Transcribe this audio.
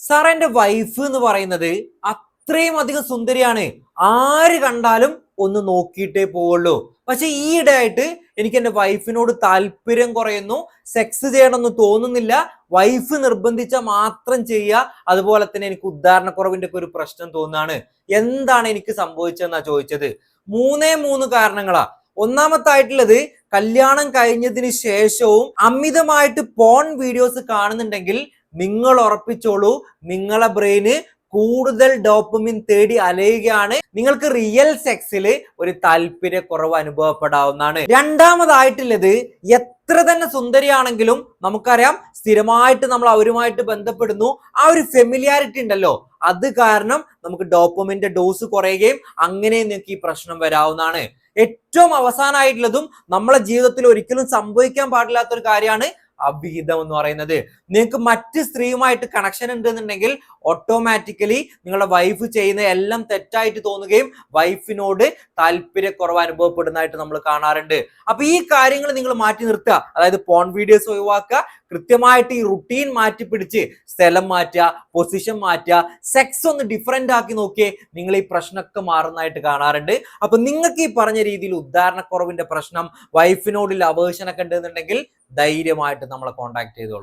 സാറേ, എന്റെ വൈഫ് എന്ന് പറയുന്നത് അത്രയും അധികം സുന്ദരിയാണ്. ആര് കണ്ടാലും ഒന്ന് നോക്കിയിട്ടേ പോവുള്ളൂ. പക്ഷെ ഈയിടെ ആയിട്ട് എനിക്ക് എന്റെ വൈഫിനോട് താല്പര്യം കുറയുന്നു, സെക്സ് ചെയ്യണമെന്ന് തോന്നുന്നില്ല. വൈഫ് നിർബന്ധിച്ച മാത്രം ചെയ്യുക. അതുപോലെ തന്നെ എനിക്ക് ഉദ്ധാരണക്കുറവിന്റെ ഒക്കെ ഒരു പ്രശ്നം തോന്നുകയാണ്. എന്താണ് എനിക്ക് സംഭവിച്ചതെന്നാ ചോദിച്ചത്. മൂന്ന് കാരണങ്ങളാ. ഒന്നാമത്തായിട്ടുള്ളത്, കല്യാണം കഴിഞ്ഞതിന് ശേഷവും അമിതമായിട്ട് പോൺ വീഡിയോസ് കാണുന്നുണ്ടെങ്കിൽ നിങ്ങൾ ഉറപ്പിച്ചോളൂ, നിങ്ങളെ ബ്രെയിന് കൂടുതൽ ഡോപ്പമിൻ തേടി അലയുകയാണ്. നിങ്ങൾക്ക് റിയൽ സെക്സിൽ ഒരു താല്പര്യക്കുറവ് അനുഭവപ്പെടാവുന്നതാണ്. രണ്ടാമതായിട്ടുള്ളത്, എത്ര തന്നെ സുന്ദരിയാണെങ്കിലും നമുക്കറിയാം, സ്ഥിരമായിട്ട് നമ്മൾ അവരുമായിട്ട് ബന്ധപ്പെടുന്നു. ആ ഒരു ഫെമിലിയാരിറ്റി ഉണ്ടല്ലോ, അത് കാരണം നമുക്ക് ഡോപ്പമിന്റെ ഡോസ് കുറയുകയും അങ്ങനെ നിങ്ങൾക്ക് ഈ പ്രശ്നം വരാവുന്നതാണ്. ഏറ്റവും അവസാനമായിട്ടുള്ളതും നമ്മളെ ജീവിതത്തിൽ ഒരിക്കലും സംഭവിക്കാൻ പാടില്ലാത്ത ഒരു കാര്യമാണ് അവിഹിതം എന്ന് പറയുന്നത്. നിങ്ങൾക്ക് മറ്റ് സ്ത്രീയുമായിട്ട് കണക്ഷൻ ഉണ്ടെന്നുണ്ടെങ്കിൽ ഓട്ടോമാറ്റിക്കലി നിങ്ങളുടെ വൈഫ് ചെയ്യുന്ന എല്ലാം തെറ്റായിട്ട് തോന്നുകയും വൈഫിനോട് താല്പര്യക്കുറവ് അനുഭവപ്പെടുന്നതായിട്ട് നമ്മൾ കാണാറുണ്ട്. അപ്പൊ ഈ കാര്യങ്ങൾ നിങ്ങൾ മാറ്റി നിർത്തുക. അതായത് പോൺ വീഡിയോസ് ഒഴിവാക്കുക, കൃത്യമായിട്ട് ഈ റുട്ടീൻ മാറ്റി പിടിച്ച് സ്ഥലം മാറ്റുക, പൊസിഷൻ മാറ്റുക, സെക്സ് ഒന്ന് ഡിഫറെന്റ് ആക്കി നോക്കിയേ നിങ്ങൾ ഈ പ്രശ്നമൊക്കെ മാറുന്നതായിട്ട് കാണാറുണ്ട്. അപ്പൊ നിങ്ങൾക്ക് ഈ പറഞ്ഞ രീതിയിൽ ഉദ്ധാരണക്കുറവിന്റെ പ്രശ്നം, വൈഫിനോടുള്ള അവേഴ്സൺ ഒക്കെ ഉണ്ടെന്നുണ്ടെങ്കിൽ ധൈര്യമായിട്ട് നമ്മളെ കോൺടാക്ട് ചെയ്തോളൂ.